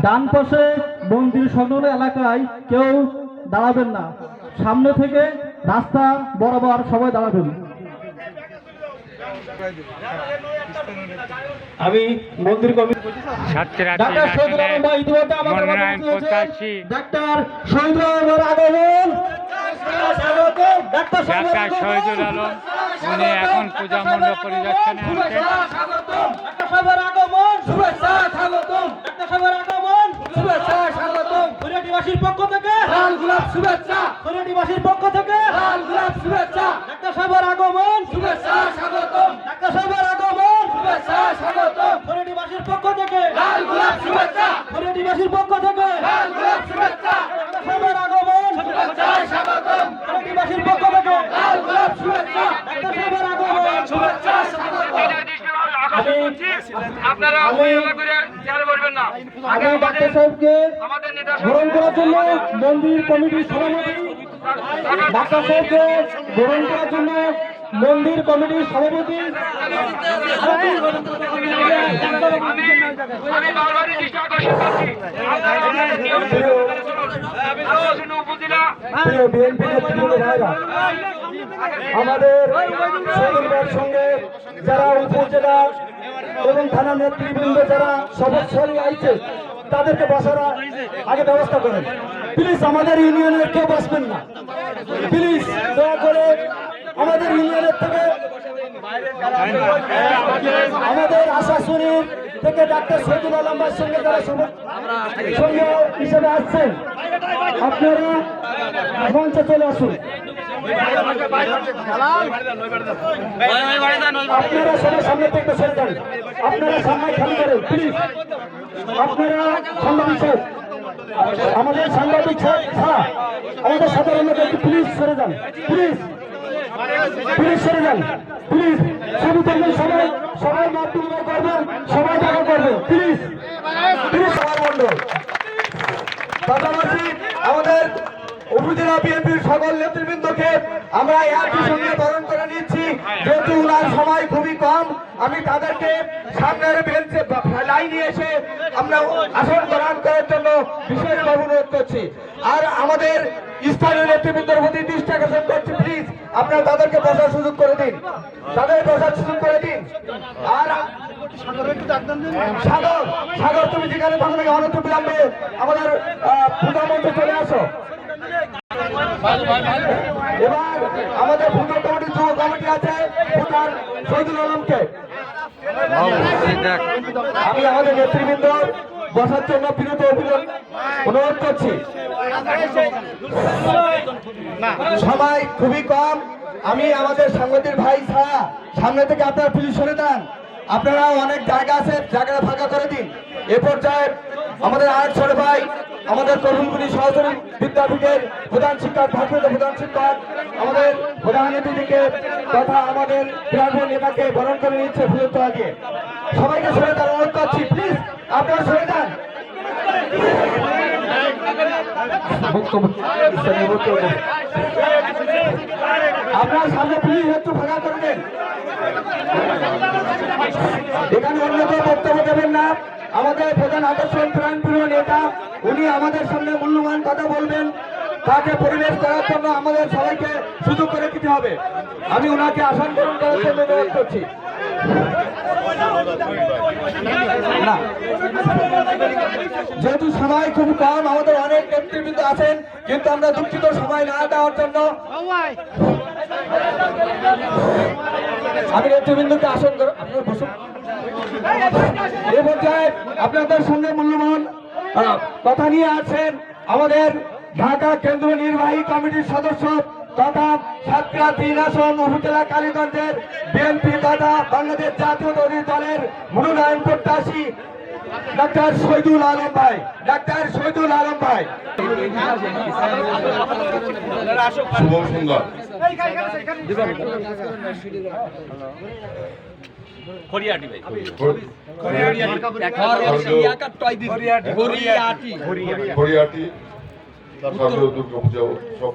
ডান পাশে মন্দির সংলগ্ন এলাকায় কেউ দাঁড়াবেন না, সামনে থেকে রাস্তা বরাবর সবাই দাঁড়াবেন। আমি মন্দির কমিটি ডাক্তার শহীদুল আলম ভাই ইতিমধ্যে আমাদের ডাক্তার শহীদুল আলমের আগমন। ডাক্তার শহীদুল আলম উনি এখন পূজা মণ্ডপ পরিদর্শনে ডাক্তার সাহেবের আগমন, শুভেচ্ছা স্বাগতম। ডাক্তার সাহেবের আগমন, শুভেচ্ছা স্বাগতম। খরিয়াটিবাসীর পক্ষ থেকে লাল গোলাপ শুভেচ্ছা। খরিয়াটিবাসীর পক্ষ থেকে লাল গোলাপ শুভেচ্ছা। ডাক্তার সাহেবের আগমন, শুভেচ্ছা স্বাগতম। ডাক্তার সাহেবের আগমন, শুভেচ্ছা স্বাগতম। খরিয়াটিবাসীর পক্ষ থেকে লাল গোলাপ শুভেচ্ছা। খরিয়াটিবাসীর পক্ষ থেকে লাল গোলাপ শুভেচ্ছা। ডাক্তার সাহেবের আগমন, শুভেচ্ছা স্বাগতম। খরিয়াটিবাসীর পক্ষ থেকে লাল গোলাপ শুভেচ্ছা। ডাক্তার সাহেবের আগমন, শুভেচ্ছা স্বাগতম। আপনারা আগে ডাক্তার সাহেবকে গ্রহণ করার জন্য মন্দির কমিটির সভাপতি ডাক্তার সাহেবকে গ্রহণ করার জন্য মন্দির কমিটির সভাপতি আমাদের সদস্যদের সঙ্গে যারা উপজেলা এবং থানা নেতৃবৃন্দ যারা সদস্যই আইছে তাদেরকে বসার আগে ব্যবস্থা করেন প্লিজ। আমাদের ইউনিয়নের কেউ বসবেন না প্লিজ, দয়া করে। আমাদের ইউনিয়নের থেকে আমাদের আশাশুনির থেকে ডাক্তার শহীদুল আলম ভাইয়ের সঙ্গে যারা সঙ্গে হিসেবে আসছেন আপনারা মঞ্চে চলে আসুন। আপনারা সবাই সামনে থেকে সরে যান, আপনারা সামনে খালি করেন প্লিজ। আপনারা সাংবাদিক সাহেব, আমাদের সাংবাদিক ছাড়া আমাদের সাধারণ লোক একটু প্লিজ সরে যান, প্লিজ প্লিজ সরে যান, প্লিজ। ছবি তুলবেন সবাই, সবাই মত বিনিময় করবেন, সবাই দেখা করবেন প্লিজ প্লিজ। সবার মন্ডল পাশাপাশি আমাদের উপজেলা বিএনপির সকল নেতৃবৃন্দকে আমরা একই সঙ্গে বরণ করে নিচ্ছি। যেহেতু ওনার সময় খুবই কম, আমি তাদেরকে সামনের বেঞ্চে লাইনে এসে আমরা আসন গ্রহণ করার জন্য বিশেষভাবে অনুরোধ করছি। আর আমাদের স্থানীয় নেতৃবৃন্দের প্রতি দৃষ্টি আকর্ষণ করছি, প্লিজ আপনারা তাদেরকে বসার সুযোগ করে দিন, তাদের বসার সুযোগ করে দিন। আর সাগর, সাগর তুমি যেখানে থাকো নাকি অনন্ত বিলম্বে আমাদের পূজা মঞ্চে চলে আসো। এবার আমাদের ভূতার কমিটি যুব কমিটি আছে ভূতার শহীদুল আলমকে আমি আমাদের নেতৃবৃন্দ বসার জন্য বিরত অনুরোধ করছি। সময় খুবই কম, আমি আমাদের সাংবাদিক ভাই ছাড়া সামনে থেকে আপনারা প্লিজ সরে দেন। আপনারা অনেক জায়গা আছে, জায়গাটা ফাঁকা করে দিন। এ পর্যায়ে আমাদের আরেক ছোট ভাই আমাদের করিমপুরি সহকারী বিদ্যাপীঠের প্রধান শিক্ষক, ভারপ্রাপ্ত প্রধান শিক্ষক আমাদের প্রধান অতিথিকে তথা আমাদের প্রাণপ্রিয় নেতাকে বরণ করে নিচ্ছে ফুলতোয়া দিয়ে। সবাইকে সরে দেওয়ার অনুরোধ করছি, প্লিজ আপনারা সরে দেন। আপনার সামনে প্লিজ একটু ফাঁকা করে দেন। এখানে অন্য কেউ বক্তব্য দেবেন না। আমাদের প্রধান আকর্ষণ প্রাণপ্রিয় নেতা, উনি আমাদের সামনে মূল্যবান কথা বলবেন, তাকে পরিবেশ করার জন্য আমাদের সবাইকে সুযোগ করে দিতে হবে। আমি ওনাকে আসন গ্রহণ করার জন্য অনুরোধ করছি। না, যেহেতু সময় খুব কম, আমাদের অনেক নেতৃবৃন্দ আছেন, কিন্তু আমরা দুঃখিত সময় না দেওয়ার জন্য আমি নেতৃবৃন্দকে আসন আপনারা বসুন। এ পর্যায়ে আপনাদের সঙ্গে মূল্যবান কথা নিয়ে আছেন আমাদের ঢাকা কেন্দ্র নির্বাহী কমিটির সদস্য তথা সাতক্ষীরা 3 আসন উপজেলা কালীগঞ্জের বিএনপি তথা বাংলাদেশ জাতীয়তাবাদী দলের মনোনয়ন প্রত্যাশী ডাক্তার শহীদুল আলম ভাই। ডাক্তার শহীদুল আলম ভাই, শুভ সন্ধ্যা। খরিয়াটি ভাই, খরিয়াটি শারদীয় দুর্গা পূজা উৎসব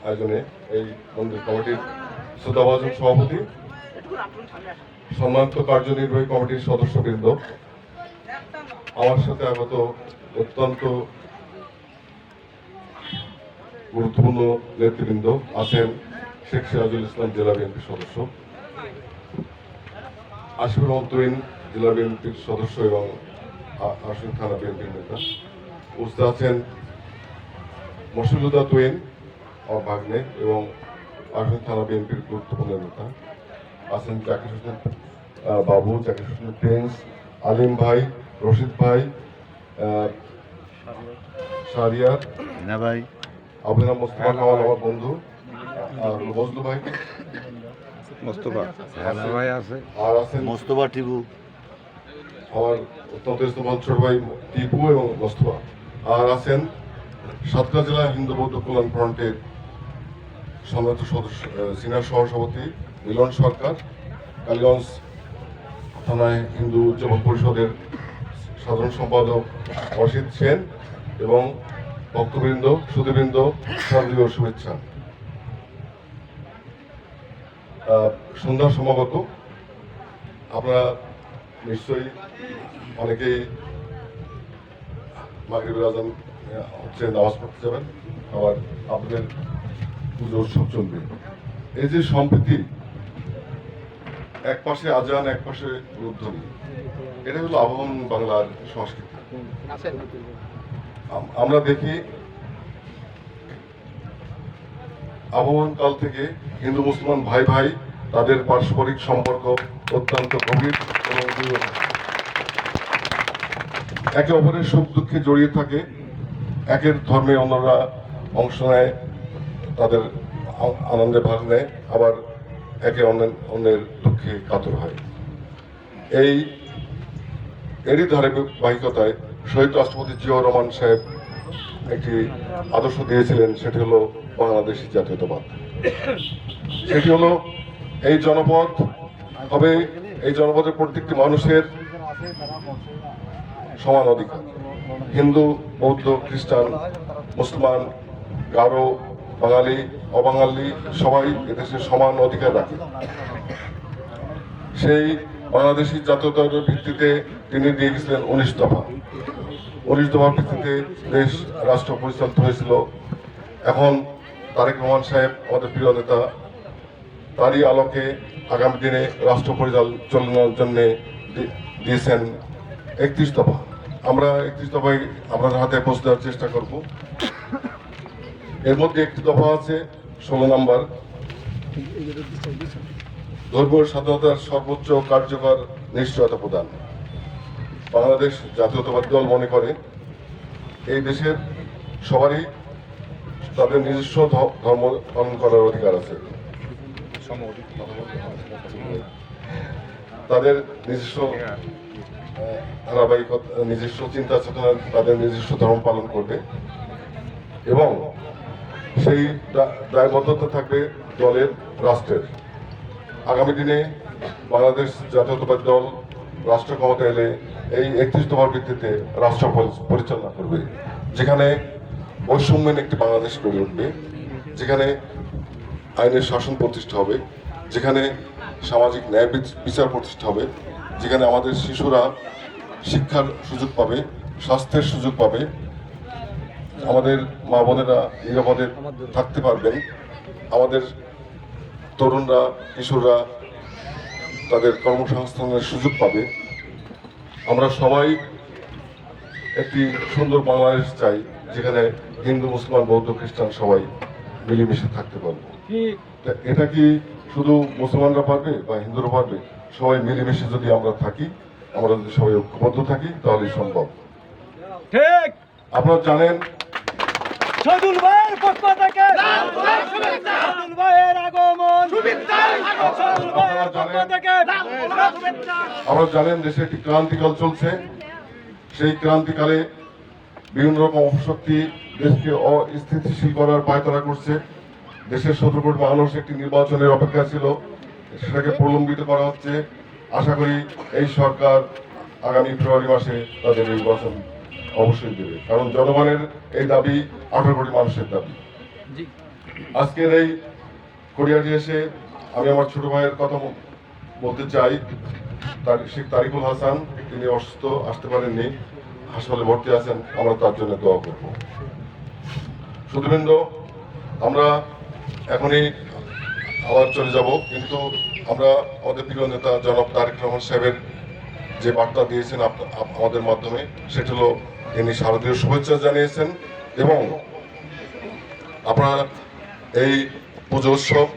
আয়োজনে এই মন্দির কমিটির শ্রদ্ধাভাজন সভাপতি, সম্মানিত কার্যনির্বাহী কমিটির সদস্যবৃন্দ, আমার সাথে আগত অত্যন্ত গুরুত্বপূর্ণ নেতৃবৃন্দ আছেন শেখ সিরাজুল ইসলাম জেলা বিএনপির সদস্য, আশিফুর রহমান তুহিন জেলা বিএনপির সদস্য এবং আশুন থানা বিএনপির নেতা, উপস্থিত আছেন মশিউদ্দৌলা তুহিন আমার ভাগ্নে এবং আশুন থানা বিএনপির গুরুত্বপূর্ণ নেতা, আছেন জাকির হোসেন বাবু, জাকির হোসেন প্রিন্স, আলিম ভাই, রশিদ ভাই, শাহরিয়ার ভাই, আবুল মোস্তফা কামাল আমার বন্ধু, আর মজলু ভাই, মোস্তফা ভাই আছে, আর আছেন মোস্তফা টিপু, আমার অত্যন্ত ইস্তফাল ছোট ভাই টিপু এবং মোস্তফা, আর আছেন সাতক্ষীরা জেলা হিন্দু বৌদ্ধ কল্যাণ ফ্রন্টের সম্মানিত সদস্য সিনিয়র সহসভাপতি মিলন সরকার, কালীগঞ্জ থানায় হিন্দু উদযাপন পরিষদের সাধারণ সম্পাদক অসিত সেন এবং ভক্তবৃন্দ, সুধীবৃন্দ, শারদীয় শুভেচ্ছা। সন্ধ্যা সমাগত, আপনারা নিশ্চয়ই অনেকেই মাগরিবের আজান হচ্ছে, নামাজ পড়তে যাবেন, আবার আপনাদের পুজো উৎসব চলবে। এই যে সম্প্রীতি, এক পাশে আজান এক পাশে উদ্বোধনী, এটা হলো আবহমান বাংলার সংস্কৃতি। আমরা দেখি আবহমান কাল থেকে হিন্দু মুসলমান ভাই ভাই তাদের পারস্পরিক সম্পর্ক অত্যন্ত গভীর এবং দৃঢ়। একে অপরের সুখ দুঃখে জড়িয়ে থাকে, একের ধর্মে অন্যরা অংশ নেয়, তাদের আনন্দে ভাগ নেয়, আবার একে অন্যের দুঃখে কাতর হয়। এরই ধারাবাহিকতায় শহীদ রাষ্ট্রপতি জিয়াউর রহমান সাহেব একটি আদর্শ দিয়েছিলেন, সেটি হলো বাংলাদেশী জাতীয়তাবাদ। সেটি হলো এই জনপদ হবে, এই জনপদের প্রত্যেকটি মানুষের সমান অধিকার। হিন্দু, বৌদ্ধ, খ্রিস্টান, মুসলমান, গারো, বাঙালি, অবাঙালি সবাই এদেশে সমান অধিকার রাখে। সেই বাংলাদেশী জাতীয়তার ভিত্তিতে তিনি দিয়ে গেছিলেন 19 দফা। 19 দফার ভিত্তিতে দেশ রাষ্ট্র পরিচালিত হয়েছিল। এখন তারেক রহমান সাহেব আমাদের প্রিয় নেতা, তারই আলোকে আগামী দিনে রাষ্ট্র পরিচালনার জন্য দিয়েছেন 31 দফা। আমরা 31 দফায় আপনাদের হাতে পৌঁছে দেওয়ার চেষ্টা করব। এর মধ্যে একটি দফা আছে 16 নম্বর, ধর্মীয় স্বাধীনতার সর্বোচ্চ কার্যকর নিশ্চয়তা প্রদান। বাংলাদেশ জাতীয়তাবাদী দল মনে করে এই দেশের সবারই তাদের নিজস্ব ধর্ম পালন করার অধিকার আছে, তাদের নিজস্ব ধারাবাহিকতা, নিজস্ব চিন্তা চেতনা, তাদের নিজস্ব ধর্ম পালন করবে এবং সেই দায়বদ্ধতা থাকবে দলের, রাষ্ট্রের। আগামী দিনে বাংলাদেশ জাতীয়তাবাদী দল রাষ্ট্র ক্ষমতা এলে এই 31 দফার ভিত্তিতে রাষ্ট্র পরিচালনা করবে, যেখানে বৈষম্যহীন একটি বাংলাদেশ গড়ে উঠবে, যেখানে আইনের শাসন প্রতিষ্ঠা হবে, যেখানে সামাজিক ন্যায় বিচার প্রতিষ্ঠা হবে, যেখানে আমাদের শিশুরা শিক্ষার সুযোগ পাবে, স্বাস্থ্যের সুযোগ পাবে, আমাদের মা বোনেরা নিরাপদে থাকতে পারবেন, আমাদের তরুণরা, কিশোররা তাদের কর্মসংস্থানের সুযোগ পাবে। আমরা সবাই একটি সুন্দর বাংলাদেশ চাই, যেখানে হিন্দু, মুসলমান, বৌদ্ধ, খ্রিস্টান সবাই মিলেমিশে থাকতে পারবো। এটা কি শুধু মুসলমানরা পারবে বা হিন্দুরা পারবে? সবাই মিলেমিশে যদি আমরা থাকি, আমরা যদি সবাই ঐক্যবদ্ধ থাকি, তাহলেই সম্ভব। ঠিক আপনারা জানেন শহীদুল ভাইয়ের পক্ষ থেকে শহীদুল ভাইয়ের আগমন, শহীদুল ভাইয়ের পক্ষ থেকে আপনারা জানেন দেশে একটি ক্রান্তিকাল চলছে। সেই ক্রান্তিকালে বিভিন্ন রকম অপশক্তি দেশকে অস্থিতিশীল করার পায়তারা করছে। দেশের 17 কোটি মানুষ একটি নির্বাচনের অপেক্ষা ছিল, সেটাকে প্রলম্বিত করা হচ্ছে। আশা করি এই সরকার আগামী ফেব্রুয়ারি মাসে তাদের নির্বাচন অবশ্যই দেবে, কারণ জনগণের এই দাবি 18 কোটি মানুষের দাবি। আজকের এই কোরিয়াটি এসে আমি আমার ছোট ভাইয়ের কথা বলতে চাই। শেখ তারিকুল হাসান, তিনি অসুস্থ, আসতে পারেননি। হাসপাতালে ভর্তি আছেন, আমরা তার জন্য দোয়া করব। শুধুবৃন্দ, আমরা এখনই আবার চলে যাব, কিন্তু আমরা আমাদের প্রিয় নেতা জনাব তারেক রহমান সাহেবের যে বার্তা দিয়েছেন আমাদের মাধ্যমে, সেটা হলো তিনি শারদীয় শুভেচ্ছা জানিয়েছেন এবং আপনারা এই পুজো উৎসব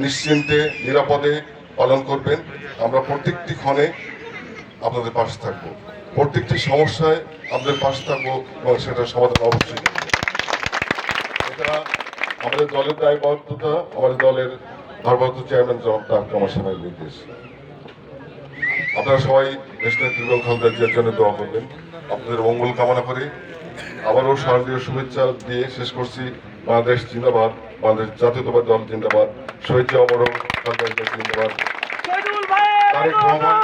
নিশ্চিন্তে নিরাপদে পালন করবেন। আমরা প্রত্যেকটি ক্ষণে আপনাদের পাশে থাকবো, প্রত্যেকটি সমস্যায় আপনাদের পাশে থাকবো এবং সেটার সমাধান অবশ্যই করবো। এটা আমাদের দলের দায়বদ্ধতা, আমাদের দলের ভারপ্রাপ্ত চেয়ারম্যান জনাব তারেক রহমান সাহেবের নির্দেশ। আপনারা সবাই দেশনেত্রী বেগম খালেদা জিয়ার জন্য দোয়া করবেন। আপনাদের মঙ্গল কামনা করে আবারও শারদীয় শুভেচ্ছা দিয়ে শেষ করছি। বাংলাদেশ জিন্দাবাদ, বাংলাদেশ জাতীয়তাবাদী দল জিন্দাবাদ, শহীদ জিয়া অমর হোক, খালেদা জিয়া জিন্দাবাদ, তারেক রহমান।